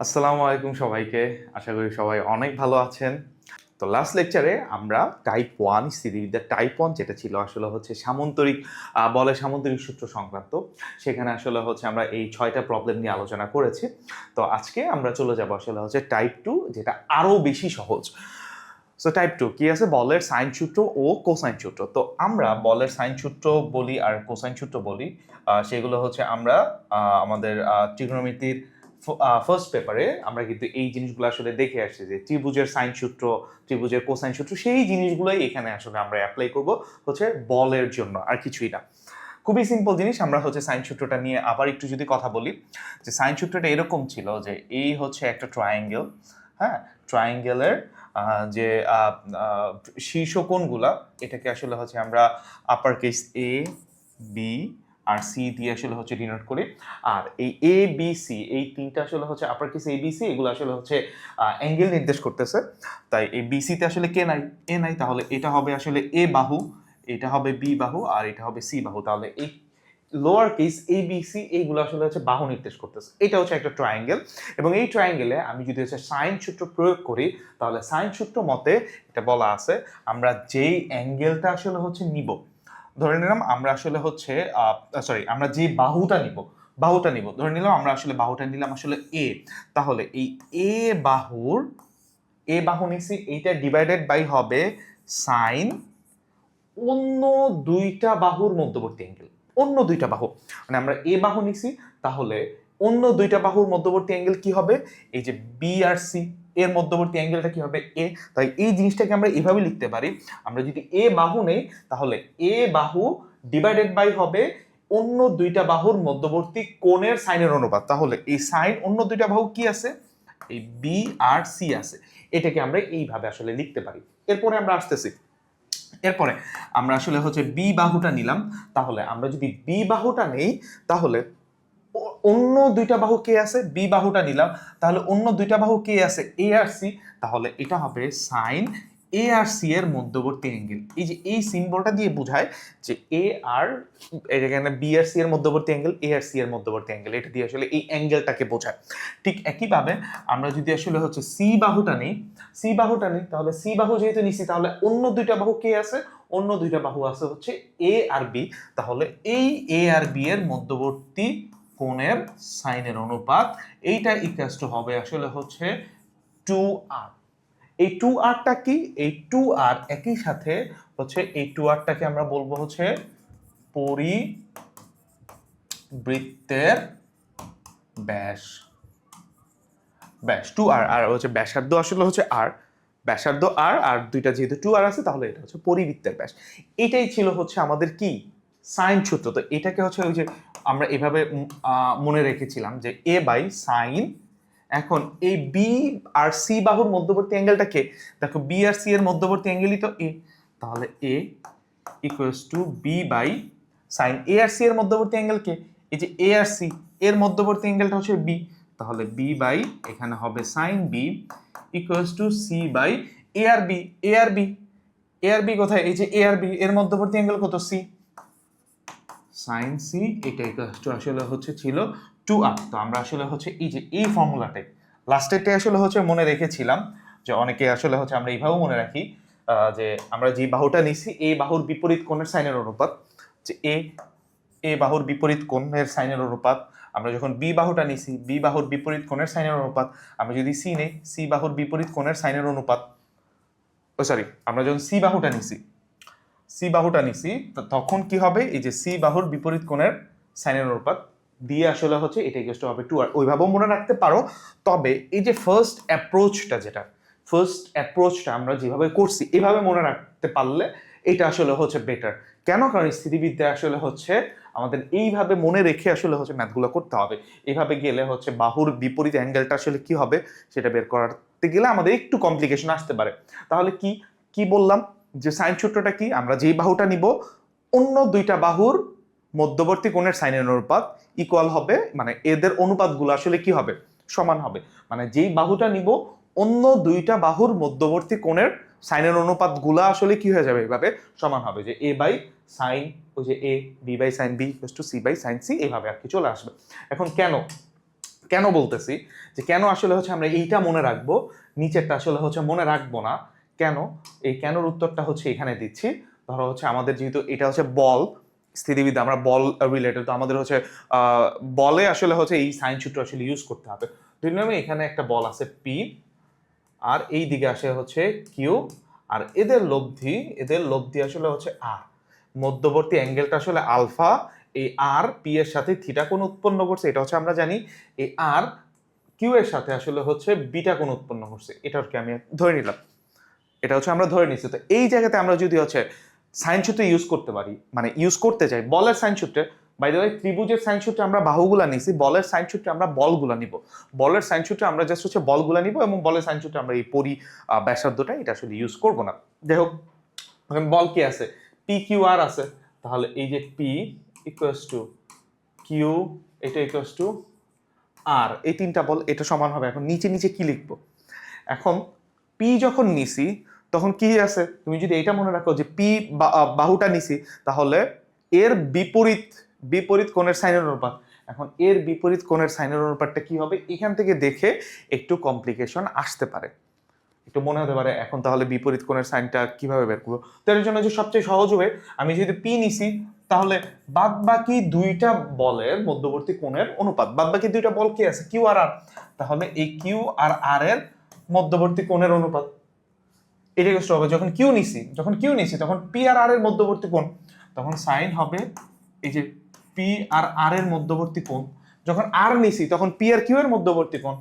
আসসালামু আলাইকুম সবাইকে। আশা করি সবাই অনেক ভালো আছেন। তো লাস্ট লেকচারে আমরা টাইপ 1 স্থিতিবিদ্যার টাইপ 1 যেটা ছিল আসলে হচ্ছে সামন্তরিক বলের সামন্তরিক সূত্র সংক্রান্ত। সেখানে আসলে হচ্ছে আমরা এই ৬টা প্রবলেম নিয়ে আলোচনা করেছি। তো আজকে আমরা চলে যাব আসলে হচ্ছে টাইপ 2 যেটা আরো বেশি সহজ। সো টাইপ 2 কি আছে? বলের সাইন সূত্র ও কোসাইন সূত্র। তো আমরা বলের সাইন সূত্র বলি আর কোসাইন সূত্র বলি। সেগুলো হচ্ছে আমরা আমাদের ত্রিকোণমিতির ফার্স্ট পেপারে আমরা কিন্তু এই জিনিসগুলো আসলে দেখে আসছি যে ত্রিভুজের সাইন সূত্র, ত্রিভুজের কোসাইন সূত্র, সেই জিনিসগুলোই এখানে আসলে আমরা অ্যাপ্লাই করব হচ্ছে বলের জন্য, আর কিছুই না। খুবই সিম্পল জিনিস। আমরা হচ্ছে সাইন সূত্রটা নিয়ে আবার একটু যদি কথা বলি, যে সাইন সূত্রটা এরকম ছিল যে এই হচ্ছে একটা ট্রায়াঙ্গেল, হ্যাঁ, ট্রায়াঙ্গেলের যে শীর্ষকোণগুলা, এটাকে আসলে হচ্ছে আমরা আপার কেস এ, বি আর সি দিয়ে আসলে হচ্ছে ডিনোট করি। আর এই এ বি সি, এই তিনটা আসলে হচ্ছে upper case A B C, এগুলো আসলে হচ্ছে অ্যাঙ্গেল নির্দেশ করতেছে। তাই এই বি সিতে আসলে কে নাই, এ নাই, তাহলে এটা হবে আসলে এ বাহু, এটা হবে বি বাহু আর এটা হবে সি বাহু। তাহলে এই lower case A B C এইগুলো আসলে হচ্ছে বাহু নির্দেশ করতেছে। এটা হচ্ছে একটা ট্রায়াঙ্গেল, এবং এই ট্রায়াঙ্গেলে আমি যদি হচ্ছে সাইন সূত্র প্রয়োগ করি, তাহলে সাইন সূত্র মতে এটা বলা আছে আমরা যেই অ্যাঙ্গেলটা আসলে হচ্ছে নিব, ধরে নিলাম আমরা আসলে হচ্ছে আমরা যে বাহুটা নিব, ধরে নিলাম আমরা আসলে বাহুটা নিলাম আসলে এ। তাহলে এই এ বাহু নিছি, এইটা ডিভাইডেড বাই হবে সাইন অন্য দুইটা বাহুর মধ্যবর্তী অ্যাঙ্গেল। অন্য দুইটা বাহু মানে আমরা এ বাহু নিছি, তাহলে অন্য দুইটা বাহুর মধ্যবর্তী অ্যাঙ্গেল কি হবে? এই যে বি আর সি এর মধ্যবর্তী অ্যাঙ্গেলটা কি হবে? এ। তাই এই জিনিসটাকে আমরা এভাবে লিখতে পারি, আমরা যদি এ বাহু নেই তাহলে এ বাহু ডিভাইডেড বাই হবে অন্য দুইটা বাহুর মধ্যবর্তী কোণের সাইনের অনুপাত। তাহলে এই সাইন অন্য দুইটা বাহু কি আছে? এই বি আর সি আছে। এটাকে আমরা এইভাবে আসলে লিখতে পারি। এরপরে আমরা আসতেছি, এরপরে আমরা আসলে হচ্ছে বি বাহুটা নিলাম। তাহলে আমরা যদি বি বাহুটা নেই, তাহলে অন্য দুইটা বাহু কে আছে? বি বাহুটা নিলাম, তাহলে অন্য দুইটা বাহু কে আছে? এ আর সি। তাহলে এটা হবে সাইন এ আর সি এর মধ্যবর্তী অ্যাঙ্গেল। এই যে এই সিম্বলটা দিয়ে বোঝায় যে এ আর এখানে বি আর সি এর মধ্যবর্তী অ্যাঙ্গেল, এ আর সি এর মধ্যবর্তী অ্যাঙ্গেল, এটা দিয়ে আসলে এই অ্যাঙ্গেলটাকে বোঝায়। ঠিক একইভাবে আমরা যদি আসলে হচ্ছে সি বাহুটা নিই, তাহলে সি বাহু যেহেতু নিছি, তাহলে অন্য দুইটা বাহু কে আছে? অন্য দুইটা বাহু আছে হচ্ছে এ আর বি। তাহলে এই এ আর বি এর মধ্যবর্তী কোণের সাইনের অনুপাত, এইটা ইকুয়ালস টু হবে আসলে হচ্ছে 2r। এই 2rটা কি? এই 2r একই সাথে হচ্ছে এই 2rটাকে আমরা বলবো হচ্ছে পরিবৃত্তের ব্যাস। 2r, আর হচ্ছে ব্যাসার্ধ আসলে হচ্ছে r, ব্যাসার্ধ r আর দুইটা যেহেতু 2r আছে, তাহলে এটা হচ্ছে পরিবৃত্তের ব্যাস। এটাই ছিল হচ্ছে আমাদের কি সাইন সূত্র। তো এটাকে হচ্ছে ওই যে আমরা এভাবে মনে রেখেছিলাম যে a বাই সাইন, এখন এই বি আর সি বাহুর মধ্যবর্তী অ্যাঙ্গেলটা কে? দেখো বি আর সি এর মধ্যবর্তী অ্যাঙ্গেলই তো এ, তাহলে A equals to B by sine A আর সি এর মধ্যবর্তী অ্যাঙ্গেল কে? এই যে এ আর সি এর মধ্যবর্তী অ্যাঙ্গেলটা হচ্ছে বি, তাহলে বি বাই এখানে হবে sine B equals to C by A আর বি। কোথায়? এই যে এ আর বি এর মধ্যবর্তী অ্যাঙ্গেল কত? সি, সাইন সি, এটা ইকুয়ালস টু আসলে হচ্ছে ছিল 2r। তো আমরা আসলে হচ্ছে এই যে এই ফর্মুলাটাই লাস্টেরটা আসলে হচ্ছে মনে রেখেছিলাম, যে অনেকে আসলে হচ্ছে আমরা এইভাবেও মনে রাখি যে আমরা যে বাহুটা নিছি এই বাহুর বিপরীত কোণের সাইনের অনুপাত, যে এ বাহুর বিপরীত কোণের সাইনের অনুপাত। আমরা যখন বি বাহুটা নিছি বি বাহুর বিপরীত কোণের সাইনের অনুপাত। আমরা যদি সি নেই, সি বাহুর বিপরীত কোণের সাইনের অনুপাত। আমরা যখন সি বাহুটা নিছি তখন কি হবে? এই যে সি বাহুর বিপরীত কোণের সাইনের অনুপাত দিয়ে আসলে হচ্ছে এটা ইকুয়াল হবে 2r। ওইভাবেও মনে রাখতে পারো। তবে এই যে ফার্স্ট অ্যাপ্রোচটা আমরা যেভাবে করছি এভাবে মনে রাখতে পারলে এটা আসলে হচ্ছে বেটার। কেন? কারণ স্থিতিবিদ্যা আসলে হচ্ছে আমাদের এইভাবে মনে রেখে আসলে হচ্ছে ম্যাথগুলো করতে হবে। এইভাবে গেলে হচ্ছে বাহুর বিপরীত অ্যাঙ্গেলটা আসলে কি হবে সেটা বের করতে গেলে আমাদের একটু কমপ্লিকেশন আসতে পারে। তাহলে কি বললাম যে সাইন সূত্রটা কি? আমরা যেই বাহুটা নিব অন্য দুইটা বাহুর মধ্যবর্তী কোণের সাইনের অনুপাত ইকুয়াল হবে, মানে এদের অনুপাতগুলো আসলে কি হবে? সমান হবে। মানে যেই বাহুটা নিব অন্য দুইটা বাহুর মধ্যবর্তী কোণের সাইনের অনুপাতগুলো আসলে কি হয়ে যাবে? এভাবে সমান হবে, যে এ বাই সাইন, ওই যে A, B by sine B equals to C by sine C, এইভাবে আর কি চলে আসবে। এখন কেন বলতেছি যে কেন আসলে হচ্ছে আমরা এইটা মনে রাখবো, নিচেরটা আসলে হচ্ছে মনে রাখবো না কেন, এই কেনর উত্তরটা হচ্ছে এখানে দিচ্ছি। ধরো হচ্ছে আমাদের যেহেতু এটা হচ্ছে বল, স্থিতিবিদ্যা, আমরা বল রিলেটেড, তো আমাদের হচ্ছে বলে আসলে হচ্ছে এই সাইন সূত্র আসলে ইউজ করতে হবে। দুই নম্বরে এখানে একটা বল আছে পি, আর এই দিকে আসে হচ্ছে কিউ, আর এদের লব্ধি আসলে হচ্ছে আর, মধ্যবর্তী অ্যাঙ্গেলটা আসলে আলফা, এই আর পি এর সাথে থিটা কোণ উৎপন্ন করছে, এটা হচ্ছে আমরা জানি। এই আর কিউ এর সাথে আসলে হচ্ছে বিটা কোণ উৎপন্ন করছে, এটাকে আমি ধরে নিলাম, এটা হচ্ছে আমরা ধরে নিচ্ছি। তো এই জায়গাতে আমরা যদি হচ্ছে সাইন সূত্র ইউজ করতে পারি, মানে ইউজ করতে চাই বলের সাইন সূত্রে, বাই দ্য ওয়ে ত্রিভুজের সাইন সূত্রে আমরা বাহুগুলা নিছি, বলের সাইন সূত্রে আমরা বলগুলা নিব, বলের সাইন সূত্রে আমরা জাস্ট হচ্ছে বলগুলা নিব, এবং বলের সাইন সূত্রে আমরা এই ব্যাসার্ধটা এটা আসলে ইউজ করব না। যাই হোক, বল কি আছে, পি কিউ আর আছে, তাহলে এই যে পি ইকুয়ালস টু কিউ, এটা ইকুয়ালস টু আর, এই তিনটা বল এটা সমান হবে। এখন নিচে নিচে কি লিখবো, এখন পি যখন নিছি তখন কি আছে, তুমি যদি এটা মনে রাখো যে পি বাহুটা নিছি, তাহলে এর বিপরীত কোণের সাইনের অনুপাত। এখন এর বিপরীত কোণের সাইনের অনুপাতটা কি হবে, এখান থেকে দেখে একটু কমপ্লিকেশন আসতে পারে, একটু মনে হতে পারে এখন তাহলে বিপরীত কোণের সাইনটা কিভাবে বের করবো। তো এর জন্য যে সবচেয়ে সহজ হবে, আমি যেহেতু পি নিছি, তাহলে বাদ বাকি দুইটা বলের মধ্যবর্তী কোণের অনুপাত, বাদ বাকি দুইটা বল কি আছে, কিউ আর আর, তাহলে এই কিউ আর আর এর মধ্যবর্তী কোণের অনুপাত, এটা কষ্ট হবে। যখন কিউ নিছি তখন পি আর আর এর মধ্যবর্তী কোণ, তখন সাইন হবে এই যে পি আর আর এর মধ্যবর্তী কোণ। যখন আর নিছি তখন পি আর কিউ এর মধ্যবর্তী কোণ,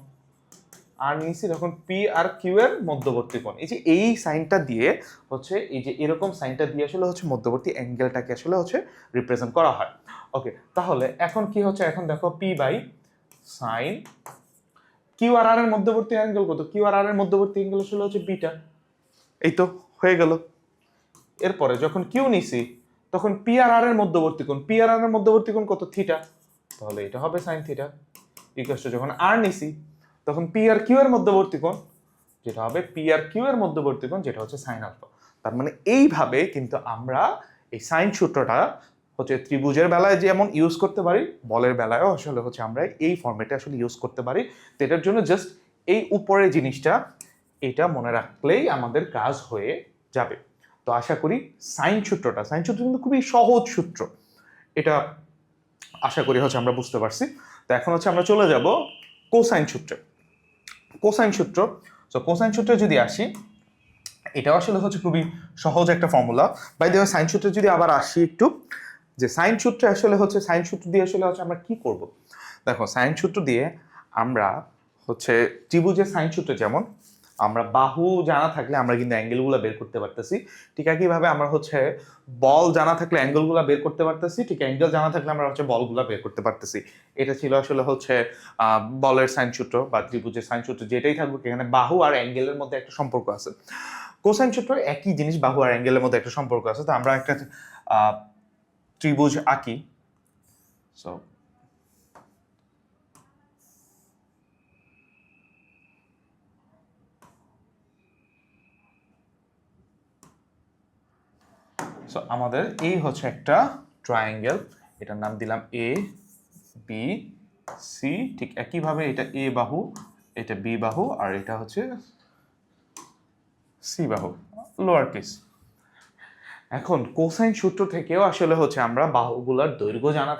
আর নিছি তখন পি আর কিউ এর মধ্যবর্তী কোণ। এই যে এই সাইনটা দিয়ে হচ্ছে, এই যে এরকম সাইনটা দিয়ে আসলে হচ্ছে মধ্যবর্তী অ্যাঙ্গেলটাকে আসলে হচ্ছে রিপ্রেজেন্ট করা হয়। ওকে, তাহলে এখন কি হচ্ছে, এখন দেখো P by sign Q R আর এর মধ্যবর্তী অ্যাঙ্গেল কত, কিউ আর আর এর মধ্যবর্তী অ্যাঙ্গেল আসলে হচ্ছে বিটা, এই তো হয়ে গেল। এরপরে যখন কিউ নিছি তখন পি আর আর এর মধ্যবর্তী কোণ, পি আর আর এর মধ্যবর্তী কোণ কত, থিটা, তাহলে এটা হবে সাইন থিটা। ইকুয়াল টু যখন আর নিছি তখন পি আর কিউ এর মধ্যবর্তী কোণ, যেটা হবে পি আর কিউ এর মধ্যবর্তী কোণ, যেটা হচ্ছে সাইন আলফা। তার মানে এইভাবে কিন্তু আমরা এই সাইন সূত্রটা হচ্ছে ত্রিভুজের বেলায় যেমন ইউজ করতে পারি, বলের বেলায়ও আসলে হচ্ছে আমরা এই ফরম্যাটে আসলে ইউজ করতে পারি। তো এটার জন্য জাস্ট এই উপরের জিনিসটা এটা মনে রাখলেই আমাদের কাজ হয়ে যাবে। তো আশা করি সাইন সূত্র কিন্তু খুবই সহজ সূত্র, এটা আশা করি হচ্ছে আমরা বুঝতে পারছি। তো এখন হচ্ছে আমরা চলে যাব কোসাইন সূত্রে। কোসাইন সূত্র, তো কোসাইন সূত্রে যদি আসি, এটাও আসলে হচ্ছে খুবই সহজ একটা formula. By the way sine সূত্রে যদি আবার আসি একটু, যে সাইন সূত্রে আসলে হচ্ছে সাইন সূত্র দিয়ে আসলে হচ্ছে আমরা কি করব। দেখো সাইন সূত্র দিয়ে আমরা হচ্ছে ত্রিভুজের সাইন সূত্রে যেমন আমরা বাহু জানা থাকলে আমরা কিন্তু অ্যাঙ্গেলগুলো বের করতে পারতেছি, ঠিক একইভাবে আমরা হচ্ছে বল জানা থাকলে অ্যাঙ্গেলগুলো বের করতে পারতেছি, ঠিক অ্যাঙ্গেল জানা থাকলে আমরা হচ্ছে বলগুলো বের করতে পারতেছি। এটা ছিল আসলে হচ্ছে বলের সাইন সূত্র বা ত্রিভুজের সাইন সূত্র, যেটাই থাকবে এখানে বাহু আর অ্যাঙ্গেলের মধ্যে একটা সম্পর্ক আছে। কোসাইন সূত্র একই জিনিস, বাহু আর অ্যাঙ্গেলের মধ্যে একটা সম্পর্ক আছে। তো আমরা একটা ত্রিভুজ আঁকি, সো আমাদের এই হচ্ছে একটা ট্রায়াঙ্গেল, এটার নাম দিলাম এ বি সি, ঠিক একইভাবে এটা এ বাহু, এটা বি বাহু, আর এটা হচ্ছে সি বাহু, লোয়ার কেস। এখন কোসাইন সূত্র থেকেও আসলে হচ্ছে আমরা বাহুগুলার দৈর্ঘ্য জানা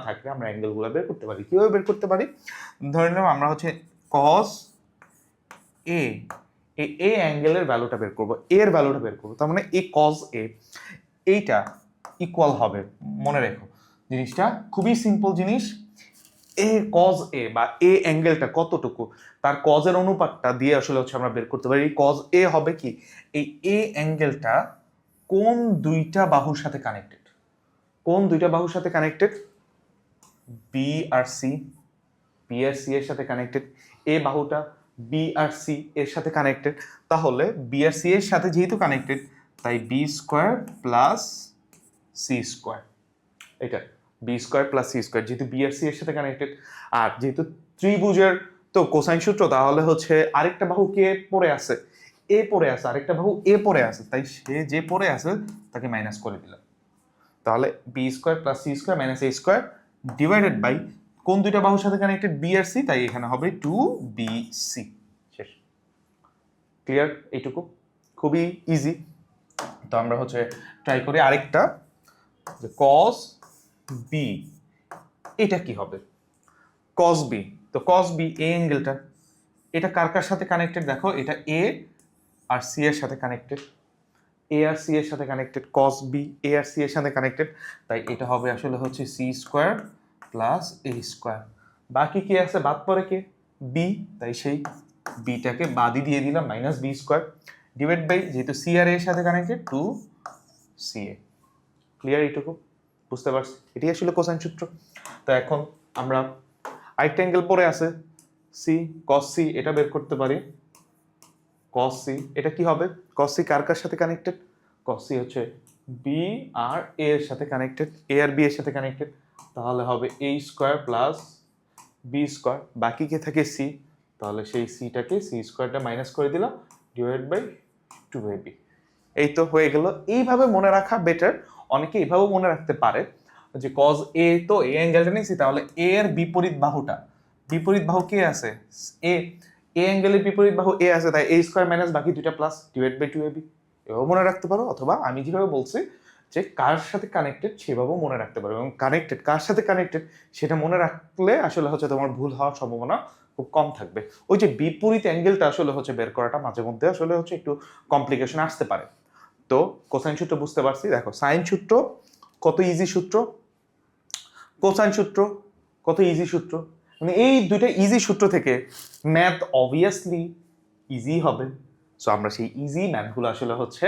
থাকলে আমরা অ্যাঙ্গেলগুলো বের করতে পারি। কিভাবে বের করতে পারি, ধরে নিলাম আমরা হচ্ছে কস এ, এই অ্যাঙ্গেলের ভ্যালুটা বের করব, এর ভ্যালুটা বের করব, তার মানে এ কস এ, এইটা ইকুয়াল হবে, মনে রেখো জিনিসটা খুবই সিম্পল জিনিস, এ কজ এ বা এ অ্যাঙ্গেলটা কতটুকু তার কজের অনুপাতটা দিয়ে আসলে হচ্ছে আমরা বের করতে পারি। কজ এ হবে কি, এই এ অ্যাঙ্গেলটা কোন দুইটা বাহুর সাথে কানেক্টেড, বি আর সি, বি আর সি এর সাথে কানেক্টেড, এ বাহুটা বি আর সি এর সাথে কানেক্টেড, তাহলে বি আর সি এর সাথে যেহেতু কানেক্টেড তাই B square plus C square, এটা B square plus C square, যেহেতু বি আর সি এর সাথে কানেক্টেড। আর যেহেতু ত্রিভুজের তো কোসাইন সূত্র, তাহলে হচ্ছে আরেকটা বাহু কে পড়ে আছে, এ পড়ে আছে, আরেকটা বাহু এ পড়ে আছে, তাই সে যে পড়ে আছে তাকে মাইনাস করে দিলাম, তাহলে B square plus C square minus A square divided by কোন দুইটা বাহুর সাথে কানেক্টেড? বি আর সি, তাই এখানে হবে 2BC। শেষ। ক্লিয়ার? এইটুকু খুবই ইজি। তো আমরা হচ্ছে ট্রাই করি আরেকটা, যে cos B, এটা কি হবে? cos B, তো cos B এই অ্যাঙ্গেলটা, এটা কার কার সাথে কানেক্টেড দেখো, এটা A আর C এর সাথে কানেক্টেড, A আর C এর সাথে কানেক্টেড, cos B A আর C এর সাথে কানেক্টেড, তাই এটা হবে আসলে হচ্ছে C square plus A square. বাকি কি আছে? বাদ পড়ে কে? B, তাই সেই বিটাকে বাদই দিয়ে দিলাম, minus B square divide by, যেহেতু C আর A এর সাথে কানেক্টেড, 2CA। ক্লিয়ার? এইটুকু বুঝতে পারছি, এটাই আসলে কোসাইন সূত্র। তো এখন আমরা আরেকটা অ্যাঙ্গেল পড়ে আছে C, cos C, এটা বের করতে পারি। cos C এটা কি হবে? cos C কার কার সাথে কানেক্টেড? cos C হচ্ছে B আর A এর সাথে কানেক্টেড, A আর B এর সাথে কানেক্টেড, তাহলে হবে A square plus B square. বাকি কে থাকে? C, তাহলে সেই সিটাকে C স্কয়ারটা মাইনাস করে দিলাম ডিভাইড বাই 2AB। এই তো হয়ে গেল। এইভাবে মনে রাখা বেটার। অনেকে এইভাবেও মনে রাখতে পারে যে cos A, তো এই অ্যাঙ্গেলটা নিয়েছি, তাহলে A এর বিপরীত বাহুটা, বিপরীত বাহু কে আছে? A, A অ্যাঙ্গেলের বিপরীত বাহু A আছে, তাই A স্কয়ার মাইনাস বাকি দুইটা প্লাস ডিভাইড বাই 2AB। এভাবে মনে রাখতে পারো, অথবা আমি যেভাবে বলছি যে কার সাথে কানেক্টেড সেভাবেও মনে রাখতে পারো, এবং কানেক্টেড কার সাথে কানেক্টেড সেটা মনে রাখলে আসলে হচ্ছে তোমার ভুল হওয়ার সম্ভাবনা খুব কম থাকবে। ওই যে বিপরীত অ্যাঙ্গেলটা আসলে হচ্ছে বের করাটা মাঝে মধ্যে আসলে হচ্ছে একটু কমপ্লিকেশন আসতে পারে। তো কোসাইন সূত্র বুঝতে পারছি। দেখো সাইন সূত্র কত ইজি সূত্র, কোসাইন সূত্র কত ইজি সূত্র, মানে এই দুইটা ইজি সূত্র থেকে ম্যাথ অবভিয়াসলি ইজি হবে। সো আমরা সেই ইজি ম্যাথগুলো আসলে হচ্ছে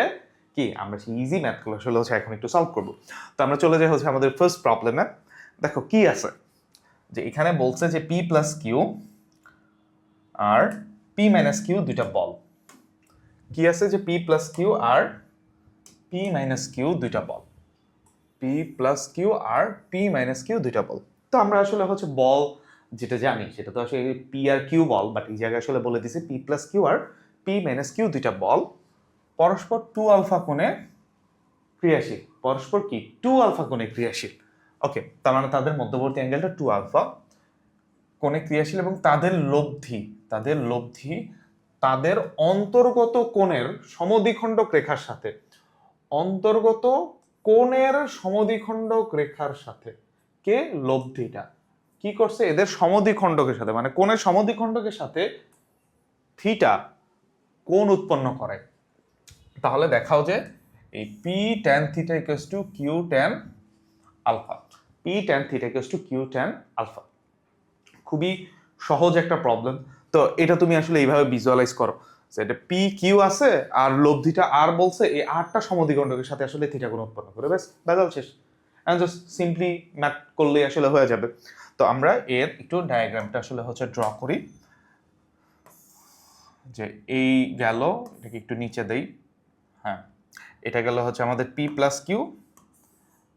কি, আমরা সেই ইজি ম্যাথগুলো আসলে হচ্ছে এখন একটু সলভ করব। তো আমরা চলে যাই হচ্ছে আমাদের ফার্স্ট প্রবলেমে। দেখো কি আছে, যে এখানে বলছে যে P প্লাস কিউ আর P মাইনাস কিউ দুইটা বল। কি আছে? যে P প্লাস কিউ আর P মাইনাস কিউ দুইটা বল, P প্লাস কিউ আর P মাইনাস কিউ দুইটা বল। তো আমরা আসলে হচ্ছে বল যেটা জানি সেটা তো আসলে P আর কিউ বল, বাট এই জায়গায় আসলে বলে দিছে P প্লাস কিউ আর P মাইনাস কিউ দুইটা বল পরস্পর 2 আলফা কোণে ক্রিয়াশীল, পরস্পর কি 2 আলফা কোণে ক্রিয়াশীল। ওকে, তার মানে তাদের মধ্যবর্তী অ্যাঙ্গেলটা 2 আলফা কোণে ক্রিয়াশীল, এবং তাদের লব্ধি, তাদের অন্তর্গত কোণের সমদ্বিখণ্ডক রেখার সাথে, অন্তর্গত কোণের সমদ্বিখণ্ডক রেখার সাথে কে লব্ধিটা কি করছে? এদের সমদ্বিখণ্ডকের সাথে, মানে কোণের সমদ্বিখণ্ডকের সাথে থিটা কোণ উৎপন্ন করে। তাহলে দেখাও যে এই P tan theta equals to Q tan alpha, P tan theta equals to Q tan alpha. খুবই সহজ একটা প্রবলেম। তো এটা তুমি আসলে এইভাবে ভিজুয়ালাইজ করো যে এটা পি কিউ আছে আর লব্ধিটা আর বলছে, এই আরটা সমদ্বিখণ্ডকের সাথে আসলে থিটা কোণ উৎপন্ন করে, ব্যাস ভেজাল শেষ। এন্ড জাস্ট সিম্পলি ম্যাথ করলেই আসলে হয়ে যাবে। তো আমরা এর একটু ডায়াগ্রামটা আসলে হচ্ছে ড্র করি, যে এই গেল, এটাকে একটু নিচে দেই। হ্যাঁ, এটা গেল হচ্ছে আমাদের পি প্লাস কিউ,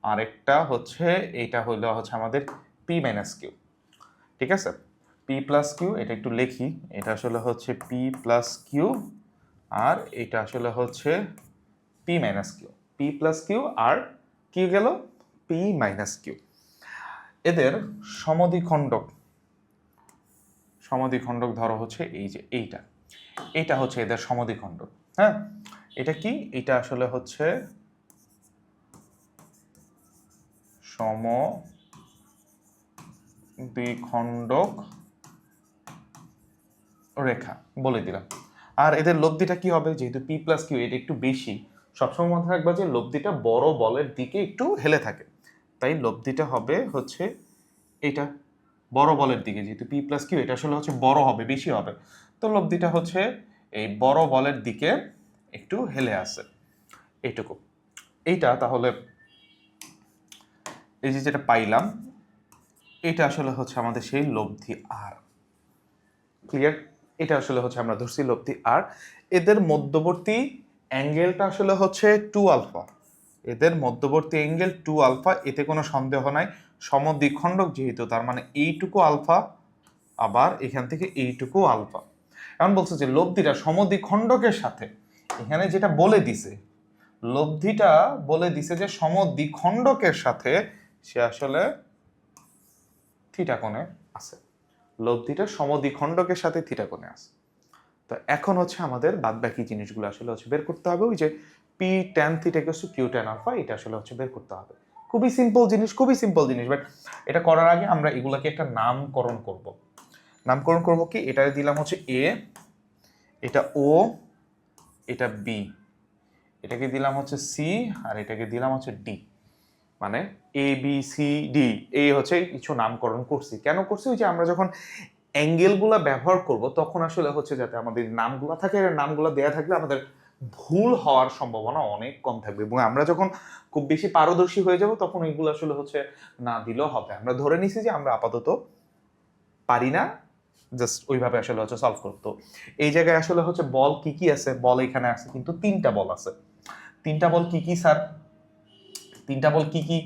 আর একটা হচ্ছে এইটা হইলো হচ্ছে আমাদের পি মাইনাস কিউ। ঠিক আছে, পি প্লাস কিউ, এটা একটু লিখি, এটা আসলে হচ্ছে পি প্লাস কিউ আর এটা আসলে হচ্ছে P minus Q, P plus Q আর কি গেল পি মাইনাস কিউ। এদের সমদ্বিখণ্ডক, সমদ্বিখণ্ডক ধরো হচ্ছে এই যে এইটা হচ্ছে এদের সমদ্বিখণ্ডক। হ্যাঁ, এটা কি? এটা আসলে হচ্ছে সমদ্বিখণ্ডক রেখা বলে দিলাম। আর এদের লব্ধিটা কি হবে? যেহেতু পি প্লাস কিউ এটা একটু বেশি, সবসময় মনে রাখবা যে লব্ধিটা বড় বলের দিকে একটু হেলে থাকে, তাই লব্ধিটা হবে হচ্ছে এটা বড় বলের দিকে, যেহেতু পি প্লাস কিউ এটা আসলে হচ্ছে বড় হবে, বেশি হবে, তো লব্ধিটা হচ্ছে এই বড় বলের দিকে একটু হেলে আসে, এইটুকু। এইটা তাহলে এই যে যেটা পাইলাম, এটা আসলে হচ্ছে আমাদের সেই লব্ধি আর। ক্লিয়ার? এটা আসলে হচ্ছে আমরা ধরছি লব্ধি আর। এদের মধ্যবর্তী অ্যাঙ্গেলটা আসলে হচ্ছে 2 আলফা, এদের মধ্যবর্তী অ্যাঙ্গেল 2 আলফা, এতে কোনো সন্দেহ নাই। সমদ্বিখণ্ডক যেহেতু, তার মানে এইটুকু আলফা, আবার এখান থেকে এইটুকু আলফা। এখন বলছে যে লব্ধিটা সমদ্বিখণ্ডকের সাথে, এখানে যেটা বলে দিছে, লব্ধিটা বলে দিছে যে সমদ্বিখণ্ডকের সাথে সে আসলে থিটা কোণে আছে, লব থিটা সমদ্বিখণ্ডকের সাথে থিটা কোণে আছে। তো এখন হচ্ছে আমাদের বাদ বাকি জিনিসগুলো আসলে হচ্ছে বের করতে হবে। ওই যে P tan theta equals to Q tan alpha, এটা আসলে হচ্ছে বের করতে হবে। খুবই সিম্পল জিনিস, খুবই সিম্পল জিনিস। বাট এটা করার আগে আমরা এগুলাকে একটা নামকরণ করব। নামকরণ করব কি, এটা দিলাম হচ্ছে এ, এটা ও, এটা বি, এটাকে দিলাম হচ্ছে সি, আর এটাকে দিলাম হচ্ছে ডি। মানে এ বি সি ডি, এই হচ্ছে কিছু নামকরণ করছি। কেন করছি? ওই যে আমরা যখন অ্যাঙ্গেলগুলো ব্যবহার করব তখন আসলে হচ্ছে যাতে আমাদের নামগুলো থাকে, নামগুলো দেয়া থাকলে আমাদের ভুল হওয়ার সম্ভাবনা অনেক কম থাকবে, এবং আমরা যখন খুব বেশি পারদর্শী হয়ে যাব তখন এইগুলো আসলে হচ্ছে না দিলেও হবে। আমরা ধরে নিছি যে আমরা আপাতত পারি না, জাস্ট ওইভাবে আসলে হচ্ছে সলভ করতো। এই জায়গায় আসলে হচ্ছে বল কি কি আছে, বল এখানে আছে কিন্তু 3টা বল আছে। 3টা বল কি কি স্যার? 3টা বল কি কি?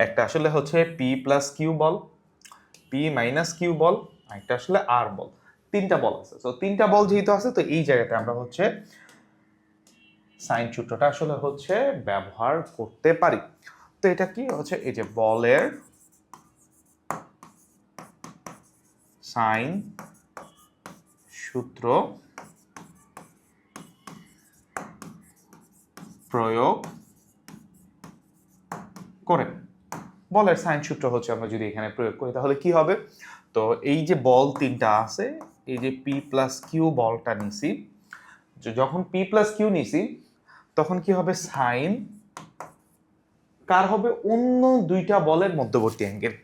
একটা আসলে হচ্ছে পি প্লাস কিউ বল, পি মাইনাস কিউ বল, একটা আসলে আর বল। 3টা বল আছে। তো 3টা বল যেহেতু আছে, তো এই জায়গাতে আমরা হচ্ছে সাইন সূত্রটা আসলে হচ্ছে ব্যবহার করতে পারি। তো এটা কি হচ্ছে, এই যে বলের সাইন সূত্র প্রয়োগ করে, বলের সাইন সূত্র হচ্ছে আমরা যদি এখানে প্রয়োগ করি তাহলে কি হবে? তো এই যে বল 3টা আছে, এই যে পি প্লাস কিউ বলটা নিছি, যখন পি প্লাস কিউ নিছি তখন কি হবে? সাইন কার হবে? অন্য 2টা বলের মধ্যবর্তী অ্যাঙ্গেল।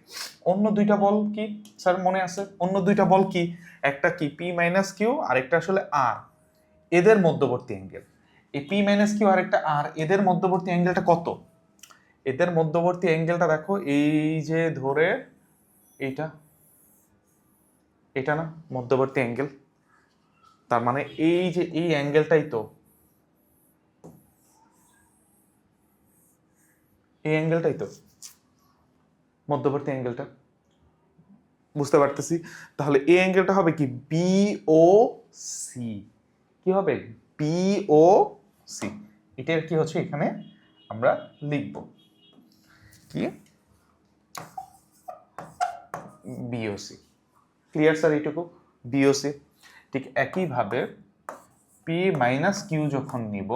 অন্য 2টা বল কি স্যার মনে আছে? অন্য 2টা বল কি? একটা কি পি মাইনাস কিউ, আর একটা আসলে আর, এদের মধ্যবর্তী অ্যাঙ্গেল। এই পি মাইনাস কিউ আর একটা আর, এদের মধ্যবর্তী অ্যাঙ্গেলটা কত? এদের মধ্যবর্তী অ্যাঙ্গেলটা দেখো, এই যে ধরে এইটা, এটা না মধ্যবর্তী অ্যাঙ্গেল, তার মানে এই যে এই অ্যাঙ্গেলটাই তো, এই অ্যাঙ্গেলটাই তো মধ্যবর্তী অ্যাঙ্গেলটা। বুঝতে পারতেছি? তাহলে এই অ্যাঙ্গেলটা হবে কি? বি ও সি। কি হবে? বি ও সি। এটার কি হচ্ছে এখানে আমরা লিখব কি? বিওসি। ক্লিয়ার স্যার এইটুকু? বিওসি। ঠিক একইভাবে পি মাইনাস কিউ যখন নিব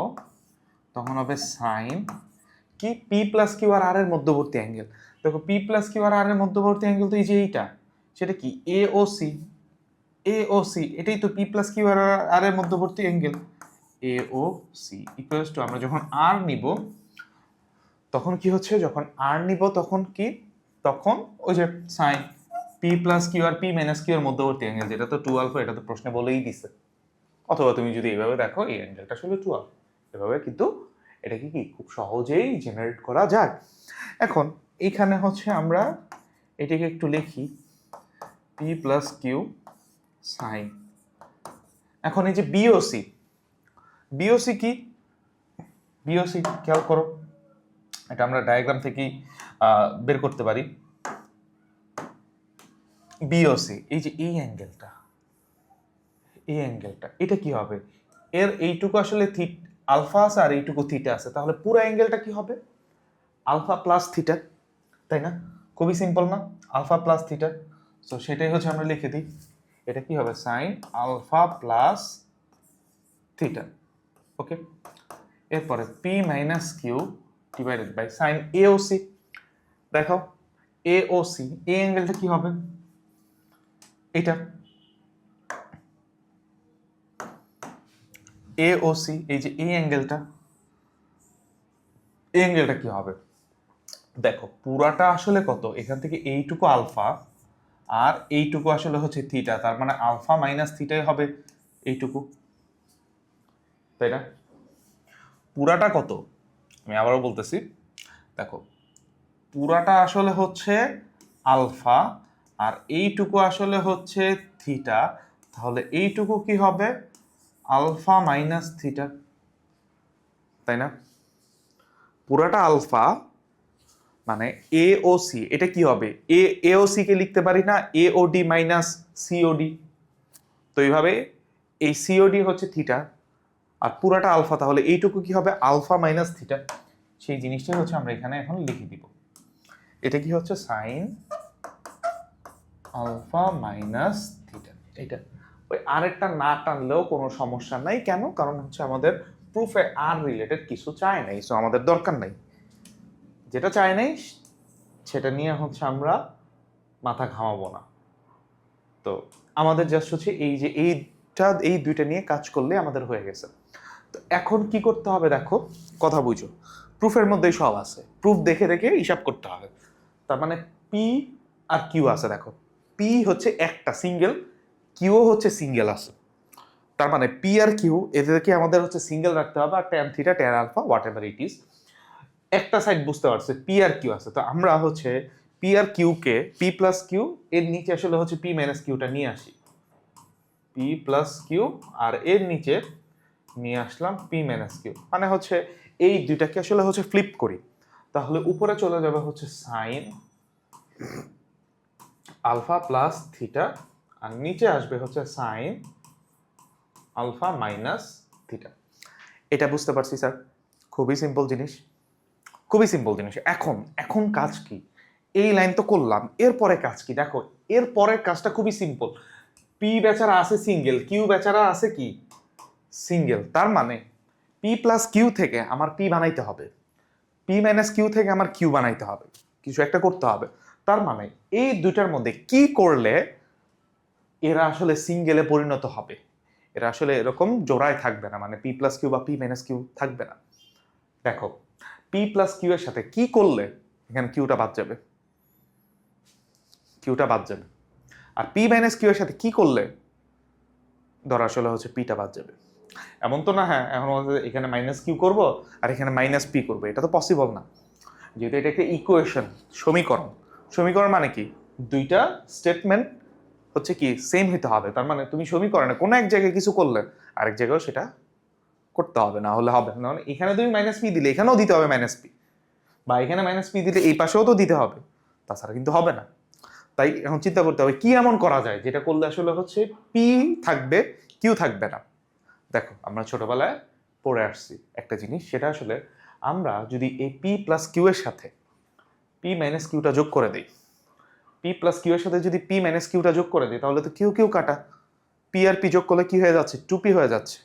তখন হবে সাইন কি? পি প্লাস কিউ আর এর মধ্যবর্তী অ্যাঙ্গেল। দেখো পি প্লাস কিউ আর এর মধ্যবর্তী অ্যাঙ্গেল তো এই যে এইটা, সেটা কি? এ ও সি। এ ও সি, এটাই তো পি প্লাস কিউ আর এর মধ্যবর্তী angle. A O C equals to, আমরা যখন আর নিব তখন কি হচ্ছে? যখন আর নিব তখন কি? তখন ওই যে সাইন পি প্লাস কিউ আর পি মাইনাস কিউ এর মধ্যবর্তী অ্যাঙ্গেল, যেটা তো 2 আলফা, এটা তো প্রশ্নে বলেই দিছে। অথবা তুমি যদি এইভাবে দেখো এই অ্যাঙ্গেলটা আসলে 2 আলফা, এভাবে কিন্তু এটা কি খুব সহজেই জেনারেট করা যায়। এখন এইখানে হচ্ছে আমরা এটাকে একটু লিখি, পি প্লাস কিউ সাইন। এখন এই যে বিওসি, বিওসি কি? বিওসি খেয়াল করো, এটা আমরা ডায়াগ্রাম থেকেই বের করতে পারি। বিওসি এই যে এই অ্যাঙ্গেলটা, এই অ্যাঙ্গেলটা এটা কি হবে? এর এইটুকু আসলে আলফা আছে আর এইটুকু থিটা আছে, তাহলে পুরো অ্যাঙ্গেলটা কি হবে? আলফা প্লাস থিটা, তাই না? খুবই সিম্পল না? Alpha plus theta. সো সেটাই হচ্ছে আমরা লিখে দিই, এটা কি হবে? Sine alpha plus theta. Okay, এরপরে P minus Q divided by sine AOC. দেখো এওসি, এই অ্যাঙ্গেলটা কি হবে? এটা এওসি, এই যে এই অ্যাঙ্গেলটা, এই অ্যাঙ্গেলটা কি হবে? দেখো পুরাটা আসলে কত? এখান থেকে এইটুকু আলফা আর এইটুকু আসলে হচ্ছে থিটা, তার মানে আলফা মাইনাস থিটাই হবে এইটুকু, তাই না? পুরাটা কত? আমি আবারও বলতেছি, দেখো পুরাটা আসলে হচ্ছে আলফা আর এইটুকু আসলে হচ্ছে থিটা, তাহলে এইটুকু কি হবে? আলফা মাইনাস থিটা, তাই না? পুরাটা আলফা মানে এ ও সি, এটা কি হবে? এ ও সি কে লিখতে পারি না এ ও ডি মাইনাস সিওডি, তো এইভাবে এই সিওডি হচ্ছে থিটা আর পুরাটা আলফা, তাহলে এইটুকু কি হবে? Alpha minus theta. সেই জিনিসটাই হচ্ছে আমরা এখানে এখন লিখে দিব। এটা কি হচ্ছে? Sine alpha minus theta. এটা ওই আরেকটা না টানলেও কোনো সমস্যা নাই। কেন? কারণ হচ্ছে আমাদের প্রুফে আর রিলেটেড কিছু চায় নাই, সো আমাদের দরকার নাই। যেটা চায় নাই সেটা নিয়ে হচ্ছে আমরা মাথা ঘামাবো না। তো আমাদের জাস্ট হচ্ছে এই যে এই দুইটা নিয়ে কাজ করলে আমাদের হয়ে গেছে। তো এখন কি করতে হবে দেখো, কথা বুঝো, প্রুফের মধ্যেই সব আছে, প্রুফ দেখে দেখে হিসাব করতে হবে। তার মানে পি আর কিউ আছে, দেখো পি হচ্ছে একটা সিঙ্গেল, কিউ হচ্ছে সিঙ্গেল আছে। তার মানে পি আর কিউ এদেরকে আমাদের হচ্ছে সিঙ্গেল রাখতে হবে, আর tan theta tan alpha whatever it is একটা সাইড বুঝতে পারছে পি আর কিউ আছে। তো আমরা হচ্ছে পি আর কিউ কে পি প্লাস কিউ এর নিচে আসলে হচ্ছে পি মাইনাস কিউটা নিয়ে আসি, পি প্লাস কিউ আর এর নিচে নিয়ে আসলাম পি মাইনাস কিউ, মানে হচ্ছে এই দুইটাকে আসলে হচ্ছে ফ্লিপ করি, তাহলে উপরে চলে যাবে হচ্ছে সাইন আলফা প্লাস থিটা আর নিচে আসবে হচ্ছে সাইন আলফা মাইনাস থিটা। এটা বুঝতে পারছি স্যার, খুবই সিম্পল জিনিস, খুবই সিম্পল জিনিস। এখন এখন কাজ কি? এই লাইন তো করলাম, এরপরে কাজ কি দেখো, এরপরের কাজটা খুবই সিম্পল। পি বেচারা আছে সিঙ্গেল, কিউ বেচারা আছে কি সিঙ্গেল, তার মানে পি প্লাস কিউ থেকে আমার পি বানাইতে হবে, পি মাইনাস কিউ থেকে আমার কিউ বানাইতে হবে, কিছু একটা করতে হবে। তার মানে এই দুইটার মধ্যে কি করলে এরা আসলে সিঙ্গেলে পরিণত হবে, এরা আসলে এরকম জোড়ায় থাকবে না, মানে পি প্লাস কিউ বা পি মাইনাস কিউ থাকবে না। দেখো পি প্লাস কিউ এর সাথে কি করলে এখানে কিউটা বাদ যাবে, কিউটা বাদ যাবে, আর পি মাইনাস কিউ এর সাথে কি করলে ধর আসলে হচ্ছে পিটা বাদ যাবে। এমন তো না হ্যাঁ এখন এখানে মাইনাস কিউ করবো আর এখানে মাইনাস পি করবো, এটা তো পসিবল না, যেহেতু এটা একটা ইকুয়েশন, সমীকরণ। সমীকরণ মানে কি, দুইটা স্টেটমেন্ট হচ্ছে কি সেম হইতে হবে। তার মানে তুমি সমীকরণে কোনো এক জায়গায় কিছু করলে আরেক জায়গায় সেটা করতে হবে, না হলে হবে না। মানে এখানে তুমি মাইনাস পি দিলে এখানেও দিতে হবে মাইনাস পি, বা এখানে মাইনাস পি দিলে এই পাশেও তো দিতে হবে, তাছাড়া কিন্তু হবে না। তাই এখন চিন্তা করতে হবে কি এমন করা যায় যেটা করলে আসলে হচ্ছে পি থাকবে কিউ থাকবে না। দেখো আমরা ছোটবেলায় পড়ে আসছি একটা জিনিস, সেটা আসলে আমরা যদি এই পি প্লাস কিউ এর সাথে পি মাইনাস কিউটা যোগ করে দিই, পি প্লাস কিউ এর সাথে যদি পি মাইনাস কিউটা যোগ করে দিই তাহলে তো কিউ কিউ কাটা, পি আর পি যোগ করলে কি হয়ে যাচ্ছে, টুপি হয়ে যাচ্ছে।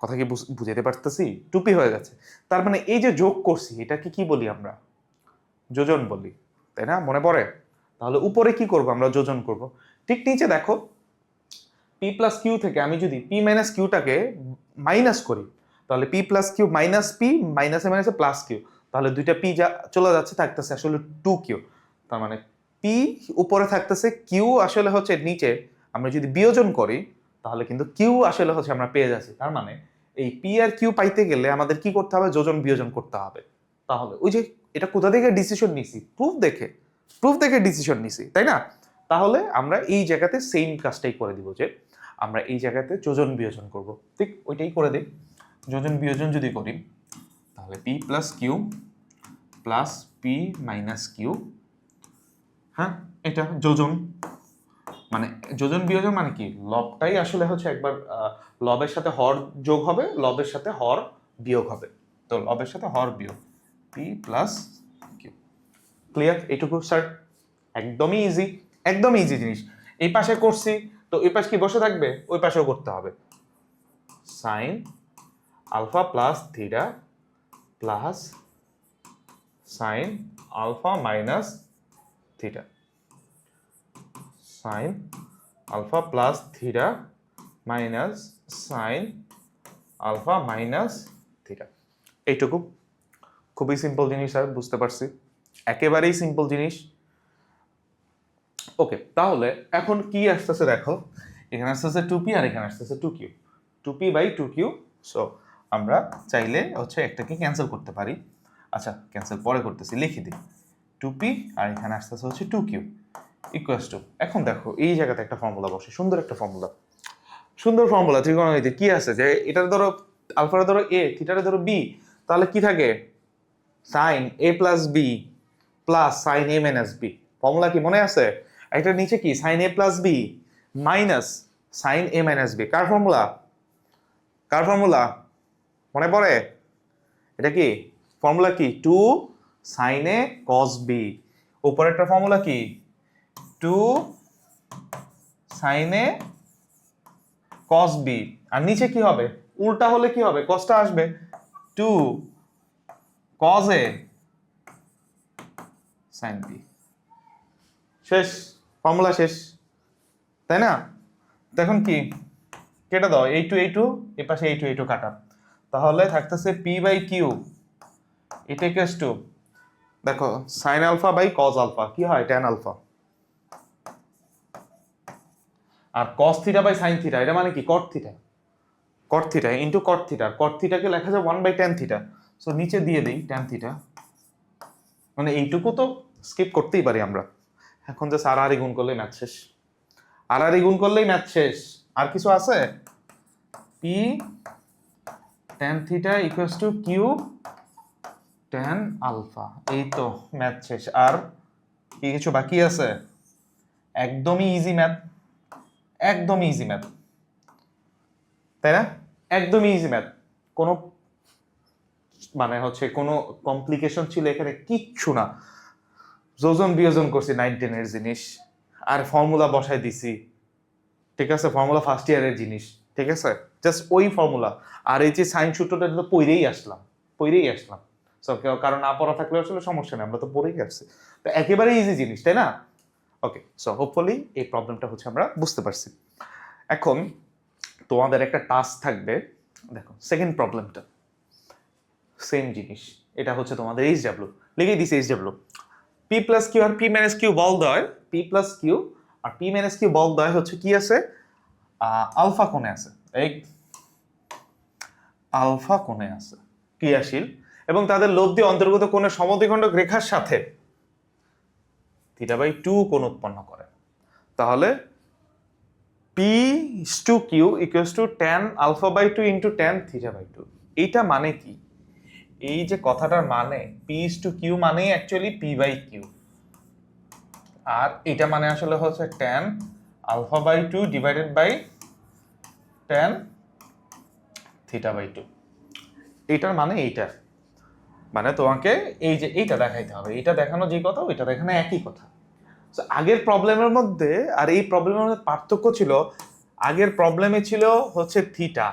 কথা কি বুঝাতে পারতেছি? টুপি হয়ে যাচ্ছে। তার মানে এই যে যোগ করছি এটাকে কি বলি আমরা, যোজন বলি, তাই না? মনে পড়ে? তাহলে উপরে কি করব আমরা, যোজন করব। ঠিক নিচে দেখো পি প্লাস কিউ থেকে আমি যদি পি মাইনাস কিউটাকে মাইনাস করি তাহলে P plus Q minus P মাইনাসে মাইনাসে প্লাস কিউ, তাহলে দুইটা পি যা চলে যাচ্ছে থাকতেছে আসলে টু কিউ। তার মানে পি উপরে থাকতেছে, কিউ আসলে হচ্ছে নিচে, আমরা যদি বিয়োজন করি তাহলে কিন্তু কিউ আসলে হচ্ছে আমরা পেয়ে যাচ্ছি। তার মানে এই পি আর কিউ পাইতে গেলে আমাদের কি করতে হবে, যোজন বিয়োজন করতে হবে। তাহলে ওই যে এটা কোথা থেকে ডিসিশন নিছি, প্রুফ দেখে, প্রুফ দেখে ডিসিশন নিছি, তাই না? তাহলে আমরা এই জায়গাতে সেম কাজটাই করে দিব, যে আমরা এই জায়গাতে যোজন বিয়োজন করব, ঠিক ওইটাই করে দিই। যোজন বিয়োজন যদি করি তাহলে P plus Q plus P minus Q, হ্যাঁ এটা যোজন, মানে যোজন বিয়োজন মানে কি, লবটাই আসলে হচ্ছে একবার লবের সাথে হর যোগ হবে, লবের সাথে হর বিয়োগ হবে, তো লবের সাথে হর বিয়োগ পি প্লাস কিউ। ক্লিয়ার? এইটুকু স্যার, একদমই ইজি, একদম ইজি জিনিস। এই পাশে করছি তো এই পাশে কি বসে থাকবে, ওই পাশেও করতে হবে। Sine alpha plus theta plus sine alpha minus theta, sine alpha plus theta minus sine alpha minus theta. এইটুকু খুবই সিম্পল জিনিস স্যার, বুঝতে পারছি, একেবারেই সিম্পল জিনিস। ওকে, তাহলে এখন কি আসতেছে দেখো, এখানে আসতেছে টু পি আর এখানে আসতেছে two Q, two P by two Q. So আমরা চাইলে হচ্ছে একটাকে ক্যান্সেল করতে পারি। আচ্ছা ক্যান্সেল পরে করতেছি, লিখে দিই টু পি আর এখানে আসতেছে হচ্ছে টু কিউ ইকুয়ালস টু, এখন দেখো এই জায়গাতে একটা ফর্মুলা বসে, সুন্দর একটা ফর্মুলা, সুন্দর ফর্মুলা ত্রিকোণমিতি। কি আছে যে এটার ধরো আলফার ধরো এ, থিটারে ধরো বি, তাহলে কি থাকে sign A plus B plus sine A minus B. Formula কি মনে আছে? একটা নিচে কি sign A plus B minus sine A minus B, car formula, car formula মনে পড়ে? এটা কি ফর্মুলা, কি টু সাইন এ কস বি, উপরে একটা ফর্মুলা কি টু সাইন এ কস বি, আর নিচে কি হবে, উল্টা হলে কি হবে, কসটা আসবে 2 কস এ সাইন বি। শেষ, ফর্মুলা শেষ, তাই না? দেখুন কি কেটে দাও, এই টু এই পাশে এই টু কাটা, তাহলে থাকতেছে পি বাই কিউ, এটা ইকুয়ালস টু, দেখো sine alpha by cos alpha কি হয়, ট্যান আলফা, আর cos theta by sine theta এটা মানে কি cot theta, cot theta into cot theta, cot থিটাকে লেখা যায় 1 বাই ট্যান থিটা, সো নিচে দিয়ে দিই ট্যান থিটা, মানে এইটুকু তো স্কিপ করতেই পারি আমরা, এখন জাস্ট আর আর গুণ করলেই ম্যাথ শেষ, আর আর গুণ করলেই ম্যাথ শেষ, আর কিছু আছে, P tan theta equals to Q tan alpha, এই তো ম্যাথ শেষ, আর কি কিছু বাকি আছে, একদমই ইজি ম্যাথ, একদমই ইজি ম্যাথ, তাই না? একদমই ইজি ম্যাথ, কোনো মানে হচ্ছে কোনো কমপ্লিকেশন ছিল এখানে কিচ্ছু না, যোজন বিয়োজন করছি 9-10 এর জিনিস, আর ফর্মুলা বসাই দিছি, ঠিক আছে, ফর্মুলা ফার্স্ট ইয়ারের জিনিস, ঠিক আছে, জাস্ট ওই ফর্মুলা, আর এই যে সাইন সূত্রটা তো পড়েই আসলাম, সো কারণ না পড়া থাকলে আসলে সমস্যা নেই, আমরা তো পড়েই আসছি, তো একেবারে ইজি জিনিস, তাই না? ওকে, সো হোপফুলি এই প্রবলেমটা হচ্ছে আমরা বুঝতে পারছি। এখন তোমাদের একটা টাস্ক থাকবে, দেখো সেকেন্ড প্রবলেমটা সেম জিনিস, এটা হচ্ছে তোমাদের এইচ ডাব্লিউ, লিখে দিছি H W, P plus Q আর পি মাইনাস কিউ বল দেয়, পি প্লাস কিউ আর পি মাইনাস কিউ বল দেয় হচ্ছে কি আছে, আলফা কোণে আছে, এই আলফা কোণে আছে ক্রিয়াশীল, এবং তাদের লব্ধি অন্তর্গত কোণের সমদ্বিখণ্ডক রেখার সাথে থিটা বাই 2 কোণ উৎপন্ন করে, তাহলে P to Q equals to tan alpha by 2 into tan theta by 2, এইটা মানে কি, এই যে কথাটার মানে পি টু কিউ মানে অ্যাকচুয়ালি পি বাই কিউ, আর এটা মানে আসলে হচ্ছে tan alpha by 2 divided by tan theta by 2, এইটার মানে এইটা, মানে তোমাকে এই যে এইটা দেখাইতে হবে, এটা দেখানো যে কথা ওইটা দেখানো একই কথা। তো আগের প্রবলেমের মধ্যে আর এই প্রবলেমের মধ্যে পার্থক্য ছিল, আগের প্রবলেমে ছিল হচ্ছে থিটা,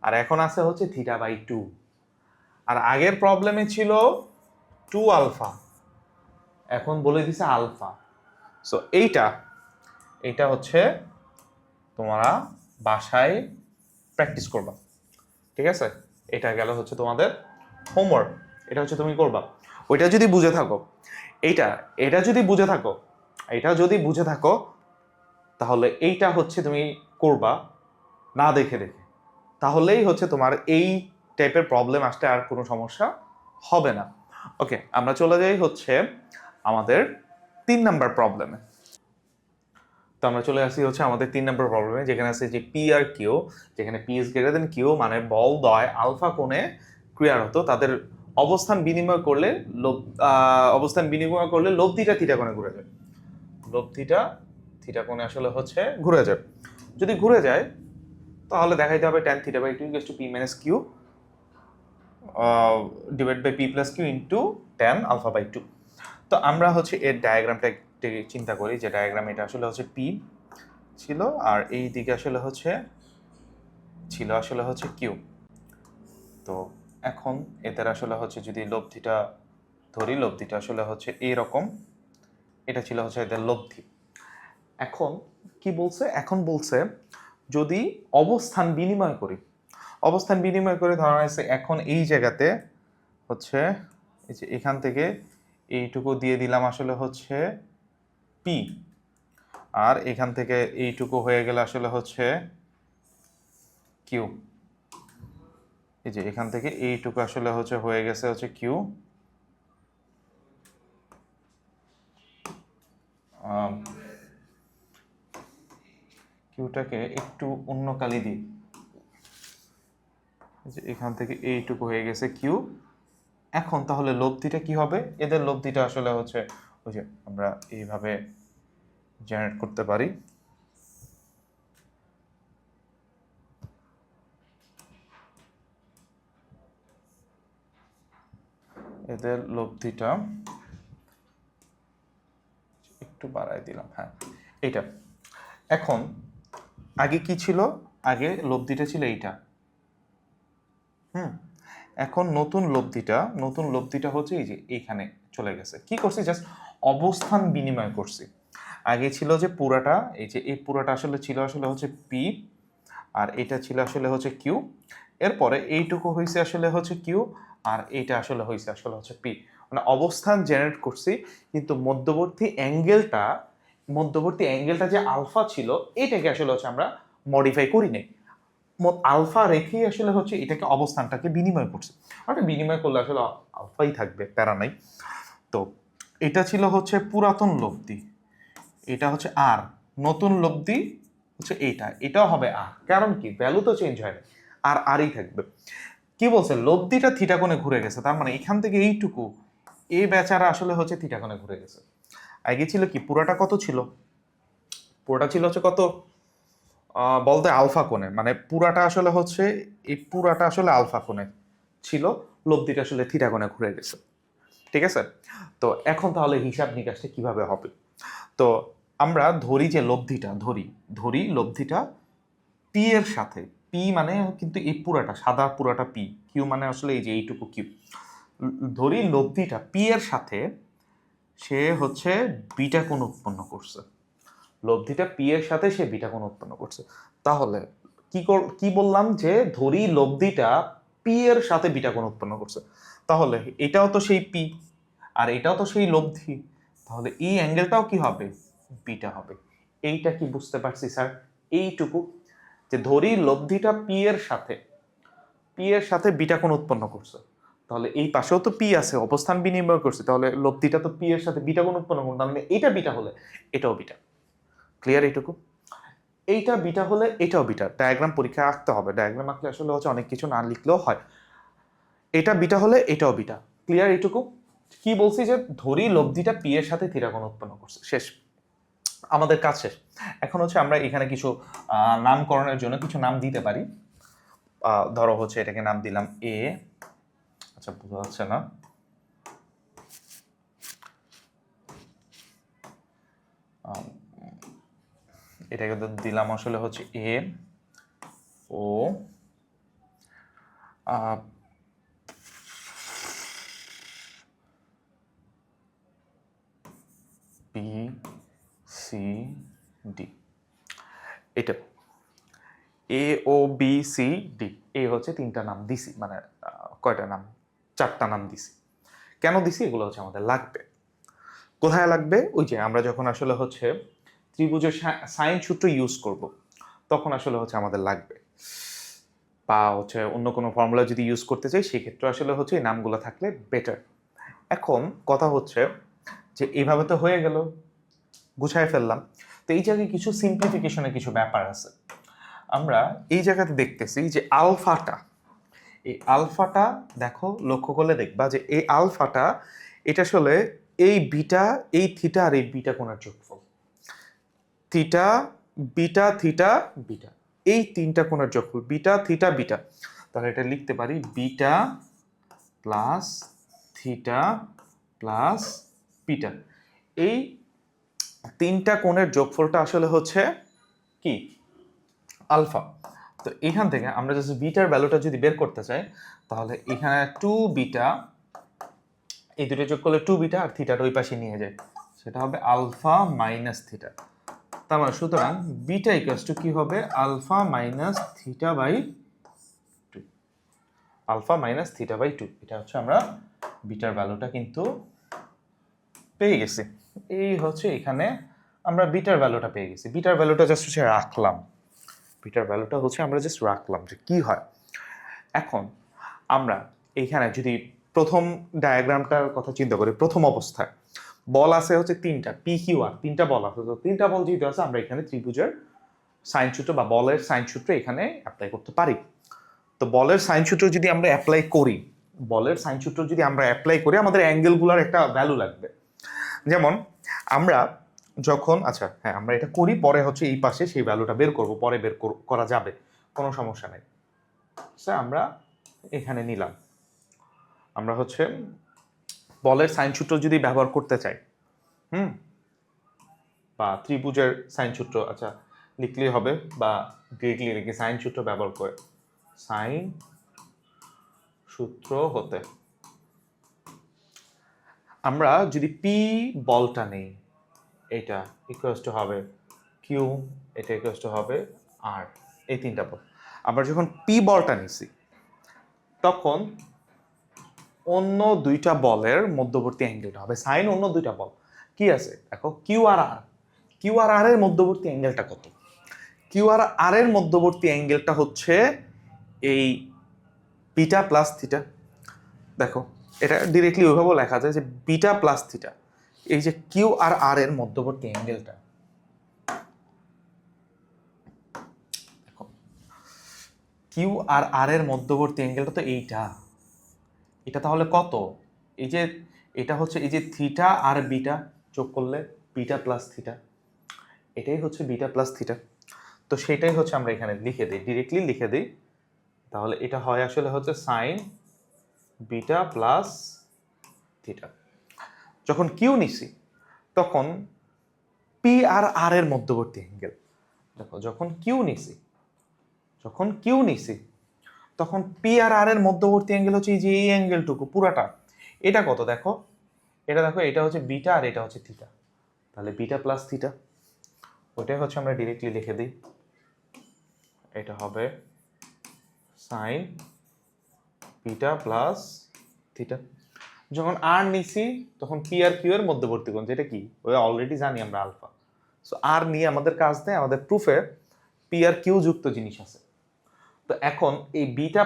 আর এখন আছে হচ্ছে থিটা বাই 2, আর আগের প্রবলেমে ছিল 2 আলফা, এখন বলে দিছে আলফা, সো এইটা হচ্ছে তোমরা বাসায় প্র্যাকটিস করবা, ঠিক আছে, এটা গেল হচ্ছে তোমাদের হোমওয়ার্ক, এটা হচ্ছে তুমি করবা, ওইটা যদি বুঝে থাকো, এটা যদি বুঝে থাকো তাহলে এইটা হচ্ছে তুমি করবা না দেখে দেখে, তাহলেই হচ্ছে তোমার এই টাইপের প্রবলেম আসতে আর কোনো সমস্যা হবে না। ওকে, আমরা চলে যাই হচ্ছে আমাদের 3 নাম্বার প্রবলেমে। তো আমরা চলে আসি হচ্ছে আমাদের 3 নাম্বার প্রবলেমে, যেখানে আছে যে পি আর কিউ, যেখানে P is greater than Q, মানে বল দ্বয় আলফা কোণে ক্রিয়ারত, তাদের অবস্থান বিনিময় করলে লব্ধিটা থিটা কোণে ঘুরে যায়, লব্ধিটা থিটা কোণে আসলে হচ্ছে ঘুরে যায়, যদি ঘুরে যায় তাহলে দেখাইতে হবে tan theta by 2 equals to p minus q divide by p plus q into tan alpha by 2। তো আমরা হচ্ছে এর ডায়াগ্রামটা একটু চিন্তা করি, যে ডায়াগ্রাম এটা আসলে হচ্ছে p ছিল, আর এই দিকে আসলে হচ্ছে q। তো এখন এদের আসলে হচ্ছে যদি লব্ধিটা ধরি, লব্ধিটা আসলে হচ্ছে এইরকম, এটা ছিল হচ্ছে এদের লব্ধি। এখন কি বলছে, এখন বলছে যদি অবস্থান বিনিময় করি, ধরা হয়েছে এখন এই জায়গাতে হচ্ছে এই যে এখান থেকে এইটুকু দিয়ে দিলাম আসলে হচ্ছে পি, আর এখান থেকে এইটুকু হয়ে গেলে আসলে হচ্ছে কিউ, এই যে এখান থেকে এইটুকু আসলে হচ্ছে হয়ে গেছে হচ্ছে কিউ, কিউটাকে একটু অন্য কালি দিই, যে এখান থেকে এইটুকু হয়ে গেছে কিউ। এখন তাহলে লব্ধিটা কি হবে, এদের লব্ধিটা আসলে হচ্ছে ওই যে আমরা এইভাবে জেনারেট করতে পারি, এদের লব্ধিটা একটু বাড়াই দিলাম, হ্যাঁ এইটা। এখন আগে কি ছিল, আগে লব্ধিটা ছিল এইটা। এখন নতুন লব্ধিটা হচ্ছে এই যে এইখানে চলে গেছে। কি করছি, জাস্ট অবস্থান বিনিময় করছি। আগে ছিল যে পুরাটা, এই যে এই পুরাটা আসলে ছিল আসলে হচ্ছে পি, আর এটা ছিল আসলে হচ্ছে কিউ। এরপরে এইটুকু হয়েছে আসলে হচ্ছে কিউ, আর এইটা আসলে হয়েছে আসলে হচ্ছে পি। মানে অবস্থান জেনারেট করছি, কিন্তু মধ্যবর্তী অ্যাঙ্গেলটা যে আলফা ছিল এটাকে আসলে হচ্ছে আমরা মডিফাই করি নাই। আলফা রেখেই আসলে হচ্ছে এটাকে অবস্থানটাকে বিনিময় করছে। অর্থাৎ বিনিময় করলে আসলে আলফাই থাকবে, প্যারা নাই। তো এটা ছিল হচ্ছে পুরাতন লব্ধি, এটা হচ্ছে আর। নতুন লব্ধি হচ্ছে এটাও হবে আর, কারণ কি ভ্যালু তো চেঞ্জ হয় না, আর আরই থাকবে। কি বলছে, লব্ধিটা থিটা কোণে ঘুরে গেছে, তার মানে এখান থেকে এইটুকু এই বেচারা আসলে হচ্ছে থিটা কোণে ঘুরে গেছে। আগে ছিল কি, পুরাটা কত ছিল, পুরোটা ছিল হচ্ছে কত বলতে আলফা কোণে, মানে পুরাটা আসলে হচ্ছে এই পুরাটা আসলে আলফা কোণে ছিল, লব্ধিটা আসলে থিটা কোণে ঘুরে গেছে। ঠিক আছে, তো এখন তাহলে হিসাব নিকাশটা কিভাবে হবে। তো আমরা ধরি যে লব্ধিটা পি এর সাথে, পি মানে কিন্তু এই পুরাটা সাদা পুরাটা পি, কিউ মানে আসলে এই যে এইটুকু কিউ। ধরি লব্ধিটা পি এর সাথে সে হচ্ছে বিটা কোণ উৎপন্ন করছে, লব্ধিটা পি এর সাথে সে বিটা কোণ উৎপন্ন করছে। তাহলে কি বললাম, যে ধরি লব্ধিটা পি এর সাথে বিটা কোণ উৎপন্ন করছে, তাহলে এটাও তো সেই পি আর এটাও তো সেই লব্ধি, তাহলে এই অ্যাঙ্গেলটাও কি হবে, বিটা হবে। এইটা কি বুঝতে পারছি স্যার, এইটুকু, যে ধরি লব্ধিটা পি এর সাথে বিটা কোণ উৎপন্ন করছে, তাহলে এই পাশেও তো পি আছে, অবস্থান বিনিময় করছে, তাহলে লব্ধিটা তো পি এর সাথে বিটা কোণ উৎপন্ন করছে, তাহলে এটা বিটা হলে এটাও বিটা। ক্লিয়ার এইটুকু, এইটা বিটা হলে এটাও বিটা। ডায়াগ্রাম পরীক্ষায় আঁকতে হবে, ডায়াগ্রাম আঁকলে আসলে হচ্ছে অনেক কিছু না লিখলেও হয়। এটা বিটা হলে এটাও বিটা। ক্লিয়ার এইটুকু। কি বলছি, যে ধরি লব্ধিটা পি এর সাথে থিটা কোণ উৎপন্ন করছে, শেষ, আমাদের কাজ শেষ। এখন হচ্ছে আমরা এখানে কিছু নামকরণের জন্য কিছু নাম দিতে পারি। ধরো হচ্ছে এটাকে নাম দিলাম এ, আচ্ছা বোঝা যাচ্ছে না, এটাকে দিলাম আসলে হচ্ছে এ ও বি সি ডি, এটা এ ও বি সি ডি, এই হচ্ছে তিনটা নাম দিছি, মানে কয়টা নাম, চারটা নাম দিছি। কেন দিছি, এগুলো হচ্ছে আমাদের লাগবে। কোথায় লাগবে, ওই যে আমরা যখন আসলে হচ্ছে ত্রিভুজের সাইন সূত্র ইউজ করব তখন আসলে হচ্ছে আমাদের লাগবে, বা হচ্ছে অন্য কোনো ফর্মুলা যদি ইউজ করতে চাই সেক্ষেত্রে আসলে হচ্ছে এই নামগুলো থাকলে বেটার। এখন কথা হচ্ছে যে এইভাবে তো হয়ে গেল, গুছায় ফেললাম, তো এই জায়গায় কিছু সিম্পলিফিকেশনের কিছু ব্যাপার আছে। আমরা এই জায়গাতে দেখতেছি যে এই আলফাটা দেখো, লক্ষ্য করলে দেখবা যে এই আলফাটা এটা আসলে এই বিটা, এই থিটা আর এই বিটা কোণের যোগফল, থিটা বিটা থিটা বিটা, এই তিনটা কোণের যোগফল বিটা থিটা বিটা। তাহলে এটা লিখতে পারি beta plus theta plus beta, এই তিনটা কোণের যোগফলটা আসলে হচ্ছে কি, আলফা। তো এখান থেকে আমরা যদি বিটার ভ্যালুটা যদি বের করতে চাই, তাহলে এখানে টু বিটা, এই দুটো যোগ করলে টু বিটা, আর থিটাটা ওই পাশে নিয়ে যায়, সেটা হবে আলফা মাইনাস থিটা। তার মানে সুতরাং বিটা ইকুয়ালস টু কি হবে, alpha minus theta by two, alpha minus theta by two. এটা হচ্ছে আমরা বিটার ভ্যালুটা কিন্তু পেয়ে গেছি। এই হচ্ছে এখানে আমরা বিটার ভ্যালুটা পেয়ে গেছি, বিটার ভ্যালুটা জাস্ট হচ্ছে রাখলাম, বিটার ভ্যালুটা হচ্ছে আমরা জাস্ট রাখলাম যে কি হয়। এখন আমরা এইখানে যদি প্রথম ডায়াগ্রামটার কথা চিন্তা করি, প্রথম অবস্থায় বল আছে হচ্ছে তিনটা, পি কিউ আর, তিনটা বল আছে, তো তিনটা বল যেহেতু আছে আমরা এখানে ত্রিভুজের সাইন সূত্র বা বলের সাইন সূত্র এখানে অ্যাপ্লাই করতে পারি। তো বলের সাইন সূত্র যদি আমরা অ্যাপ্লাই করি, আমাদের অ্যাঙ্গেলগুলোর একটা ভ্যালু লাগবে। যেমন আমরা যখন, আচ্ছা হ্যাঁ আমরা এটা করি, পরে হচ্ছে এই পাশে সেই ভ্যালুটা বের করব, পরে বের করা যাবে, কোনো সমস্যা নেই। স্যার আমরা এখানে নিলাম, আমরা হচ্ছে বলের সাইন সূত্র যদি ব্যবহার করতে চাই, বা ত্রিভুজের সাইন সূত্র, আচ্ছা লিখলেই হবে, বা ডিরেক্টলি লিখি সাইন সূত্র ব্যবহার করে। সাইন সূত্র হতে আমরা যদি পি বলটা নেই, এটা ইকুয়ালস টু হবে কিউ, এটা ইকুয়ালস টু হবে আর, এই তিনটা বল। আমরা যখন পি বলটা নিছি তখন অন্য দুইটা বলের মধ্যবর্তী অ্যাঙ্গেলটা হবে সাইন অন্য দুইটা বল। কি আছে দেখো, কিউ আর আর, কিউ আর আর এর মধ্যবর্তী অ্যাঙ্গেলটা কত? কিউ আর আর এর মধ্যবর্তী অ্যাঙ্গেলটা হচ্ছে এই বিটা প্লাস থিটা। দেখো এটা ডিরেক্টলি ওইভাবে লেখা যায় যে বিটা প্লাস থিটা, এই যে কিউ আর আর এর মধ্যবর্তী অ্যাঙ্গেলটা, দেখো কিউ আর আর এর মধ্যবর্তী অ্যাঙ্গেলটা তো এইটা, এটা তাহলে কত? এই যে এটা হচ্ছে এই যে থিটা আর বিটা যোগ করলে বিটা প্লাস থিটা, এটাই হচ্ছে বিটা প্লাস থিটা। তো সেটাই হচ্ছে আমরা এখানে লিখে দিই, ডিরেক্টলি লিখে দিই। তাহলে এটা হয় আসলে হচ্ছে সাইন বিটা প্লাস থিটা। যখন কিউ নিছি তখন পি আর আর এর মধ্যবর্তী অ্যাঙ্গেল, দেখো যখন কিউ নিছি তখন পি আর আর এর মধ্যবর্তী অ্যাঙ্গেল হচ্ছে এই যে এই অ্যাঙ্গেলটুকু পুরাটা, এটা কত দেখো, এটা দেখো এটা হচ্ছে বিটা আর এটা হচ্ছে থিটা, তাহলে বিটা প্লাস থিটা, ওইটাই হচ্ছে আমরা ডিরেক্টলি লিখে দিই। এটা হবে সাইন বিটা প্লাস থিটা। যখন আর নিছি তখন পি আর কিউ এর মধ্যবর্তী কোণ, যেটা কি ওই অলরেডি জানি আমরা আলফা, সো আর নিয়ে আমাদের কাজ নেই, আমাদের প্রুফে পি আর কিউ যুক্ত জিনিস আছে। তো এখন এই বিটা,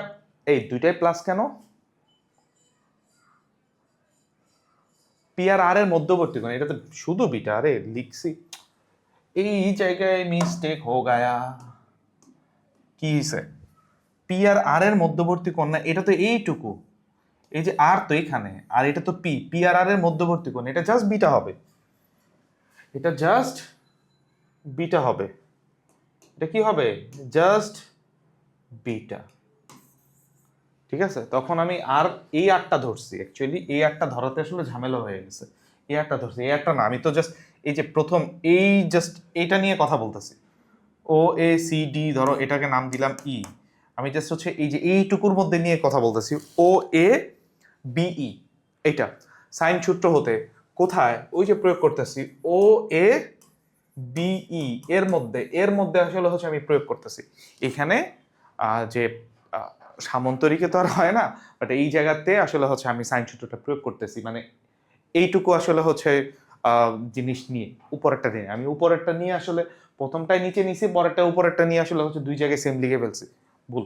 এই দুইটাই প্লাস কেন? পি আর আর এর মধ্যবর্তী কোণ, এটা তো শুধু বিটা, আরে লিখছি এই জায়গায় মিস্টেক হো গায়া। কি হইছে? পি আর আর এর মধ্যবর্তী কোণ না, এটা তো এইটুকু, এই যে আর তো এখানে, আর এটা তো পি, পি আর আর এর মধ্যবর্তী কোণ, এটা জাস্ট বিটা হবে, এটা জাস্ট বিটা হবে, এটা কি হবে? Just beta. ঠিক আছে, তখন আমি আর এই আরটা ধরছি, অ্যাকচুয়ালি এই আরটা ধরাতে আসলে ঝামেলা হয়ে গেছে, এই আরটা ধরছি, এই আরটা না, আমি তো জাস্ট এই যে প্রথম এই জাস্ট এটা নিয়ে কথা বলতেছি, ও এ সি ডি ধরো এটাকে নাম দিলাম ই, আমি জাস্ট হচ্ছে এই যে এইটুকুর মধ্যে নিয়ে কথা বলতেছি, ও এ বিই, এইটা সাইন সূত্র হতে কোথায় ওই যে প্রয়োগ করতেছি, ও এ বিই এর মধ্যে আসলে হচ্ছে আমি প্রয়োগ করতেছি এখানে, যে সামন্তরিকে তো আর হয় না, বাট এই জায়গাতে আসলে হচ্ছে আমি সাইন সূত্রটা প্রয়োগ করতেছি, মানে এইটুকু আসলে হচ্ছে জিনিস নিয়ে উপরেরটা নিয়ে, আমি উপরেরটা নিয়ে আসলে প্রথমটাই নিচে নিছি, পরেরটা উপরেরটা নিয়ে আসলে হচ্ছে দুই জায়গায় সেম লিখে ফেলছি, ভুল,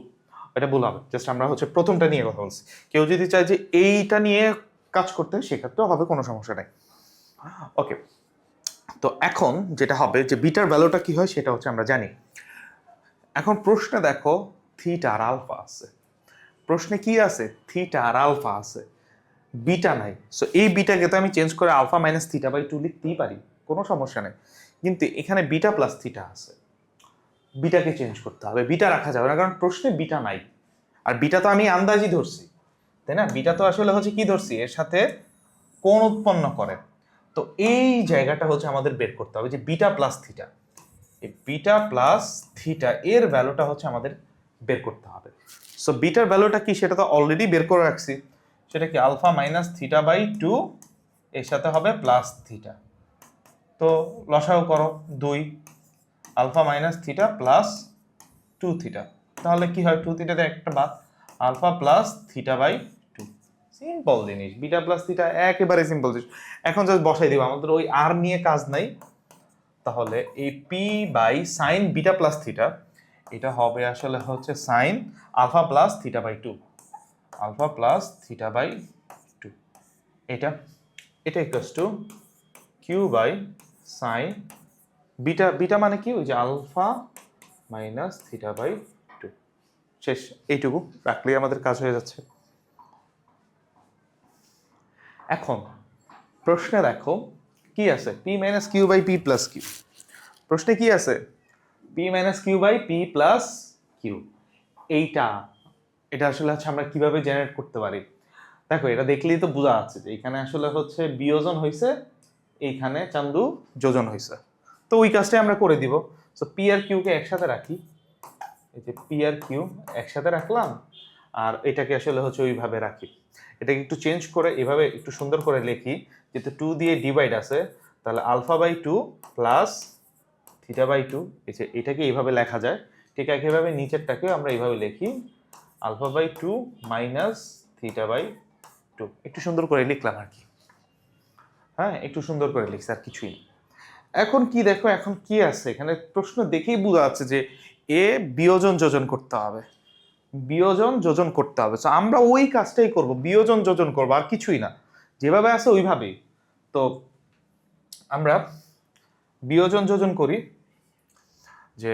এটা ভুল হবে, জাস্ট আমরা হচ্ছে প্রথমটা নিয়ে কথা বলছি। কেউ যদি চায় যে এইটা নিয়ে কাজ করতে সেক্ষেত্রেও হবে, কোনো সমস্যা নাই। ওকে, তো এখন যেটা হবে যে বিটার ভ্যালুটা কি হয় সেটা হচ্ছে আমরা জানি। এখন প্রশ্নে দেখো থিটা আর আলফা আছে, প্রশ্নে কি আছে? থিটা আর আলফা আছে, বিটা নাই। সো এই বিটাকে তো আমি চেঞ্জ করে আলফা মাইনাস থিটা বাই 2 লিখতেই পারি, কোনো সমস্যা নেই, কিন্তু এখানে বিটা প্লাস থিটা আছে, বিটাকে চেঞ্জ করতে হবে, বিটা রাখা যাবে না কারণ প্রশ্নে বিটা নাই, আর বিটা তো আমি আন্দাজই ধরছি, তাই না? বিটা তো আসলে হচ্ছে কি ধরছি, এর সাথে কোণ উৎপন্ন করে, তো এই জায়গাটা হচ্ছে আমাদের বের করতে হবে যে বিটা প্লাস থিটা, এই বিটা প্লাস থিটা এর ভ্যালুটা হচ্ছে আমাদের বের করতে হবে। সো বিটার ভ্যালুটা কি সেটা তো অলরেডি বের করে রাখছি, সেটা কি আলফা মাইনাস থিটা বাই 2, এর সাথে হবে প্লাস থিটা, তো লসাগু করো 2, alpha minus theta plus 2 theta, তাহলে কি হয় 2 থিটাতে একটা বাদ, alpha plus theta by 2, simple জিনিস, বিটা প্লাস থিটা একেবারে সিম্পল জিনিস। এখন জাস্ট বসাই দিব, আমাদের ওই আর নিয়ে কাজ নাই, তাহলে এই P by sine beta plus theta, এটা হবে আসলে হচ্ছে sine alpha plus theta by 2, alpha plus theta by 2, এটা এটা equals to Q by sine beta, beta মানে কি ওই যে আলফা মাইনাস থিটা বাই 2, শেষ, এইটুকু রাখলেই আমাদের কাজ হয়ে যাচ্ছে। এখন প্রশ্নে দেখো কি আছে, P minus Q by P plus Q, প্রশ্নে কি আছে P minus Q by P plus Q, এইটা এটা আসলে হচ্ছে আমরা কিভাবে জেনারেট করতে পারি, দেখো এটা দেখলেই তো বোঝা যাচ্ছে যে এখানে আসলে হচ্ছে বিয়োজন হয়েছে, এইখানে চান্দু যোজন হয়েছে, তো ওই কাজটাই আমরা করে দিব। সো পি আর কিউকে একসাথে রাখি, এই যে পি আর কিউ একসাথে রাখলাম, আর এটাকে আসলে হচ্ছে ওইভাবে রাখি। এটাকে একটু চেঞ্জ করে এভাবে একটু সুন্দর করে লিখি, যেহেতু 2 দিয়ে ডিভাইড আছে, তাহলে alpha by 2 plus theta by 2, এই যে এটাকে এইভাবে লেখা যায়। ঠিক একইভাবে নিচেরটাকেও আমরা এইভাবে লিখি, alpha by 2 minus theta by 2। একটু সুন্দর করে লিখলাম আর কি, হ্যাঁ একটু সুন্দর করে লিখছি, আর কিছুই না। এখন কি দেখো, এখন কি আছে এখানে, প্রশ্ন দেখেই বোঝা যাচ্ছে যে এ বিয়োজন যোজন করতে হবে, বিয়োজন যোজন করতে হবে। তো আমরা ওই কাজটাই করব, বিয়োজন যোজন করব, আর কিছুই না, যেভাবে আছে ওইভাবেই। তো আমরা বিয়োজন যোজন করি, যে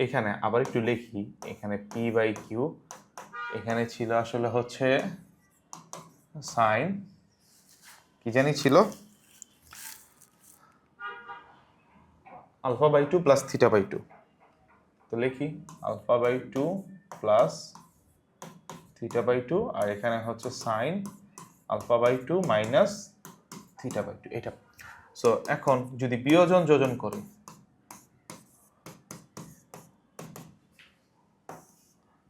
এখানে আবার একটু লিখি, এখানে পি বাই কিউ, এখানে ছিল আসলে হচ্ছে সাইন, কি জানি ছিল, alpha by 2 plus theta by 2। তো লিখি alpha by 2 plus theta by 2, আর এখানে হচ্ছে sine alpha by 2 minus theta by 2, এটা। সো এখন যদি বিয়োজন যোজন করি,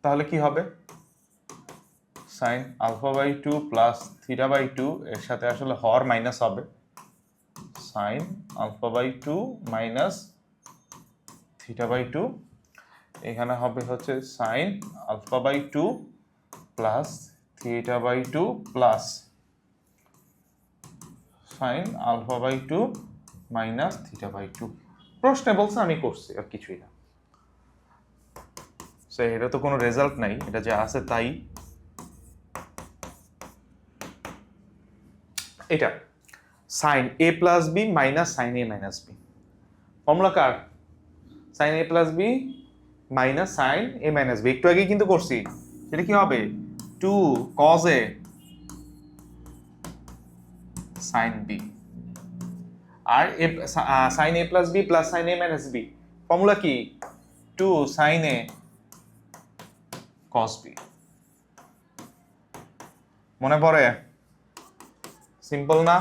তাহলে কি হবে, sine alpha by 2 plus theta by 2 এর সাথে আসলে হর মাইনাস হবে, sine alpha by 2 minus theta by 2, এখানে হবে হচ্ছে sine alpha by 2 plus theta by 2 plus sine alpha by 2 minus theta by 2। প্রশ্নে বলছে, আমি করছি, আর কিছুই না। সো এটা তো কোনো রেজাল্ট নাই, এটা যে আছে তাই। এটা sign A plus B minus sine A minus B, formula car, sign A plus B minus sine A minus B, একটু আগে কিন্তু করছি। সেটা কি হবে, 2 cos a সাইন বি, আর sine A plus B plus sine A minus B, formula কি, 2 sign এ cos B. মনে পড়ে, সিম্পল না?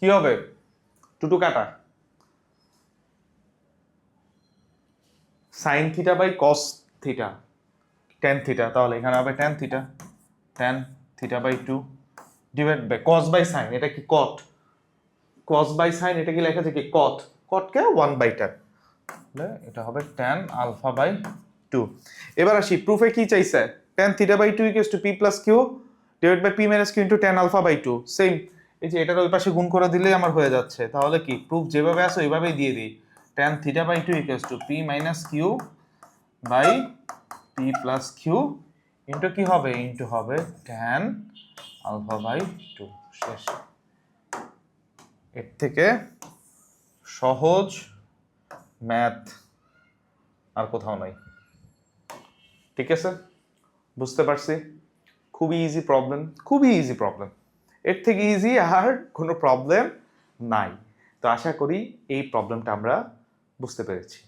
কি হবে, টু কাটা, sine theta by cos theta, tan theta, তাহলে এখানে হবে tan theta, tan theta by 2 divide by cos by sine, এটা কি কট, কস বাই সাইন এটা কি লেখা যায় কি কট, কটকে 1/10, এটা হবে টেন আলফা বাই 2। এবার আসি প্রুফে, কি চাইছে, tan theta by 2 equals to P plus Q divide by P minus Q into tan alpha by 2। Same, এই যে এটার ওই পাশে গুণ করে দিলেই আমার হয়ে যাচ্ছে। তাহলে কি প্রুফ যেভাবে আছে ওইভাবেই দিয়ে দিই, tan theta by 2 equals to P minus Q by P plus Q into কি হবে, ইনটু হবে টেন আলফা বাই 2। শেষ। এর থেকে সহজ ম্যাথ আর কোথাও নাই। ঠিক আছে, বুঝতে পারছি, খুবই ইজি প্রবলেম, খুবই ইজি প্রবলেম, এর থেকে ইজি আর কোনো প্রবলেম নাই। তো আশা করি এই প্রবলেমটা আমরা বুঝতে পেরেছি।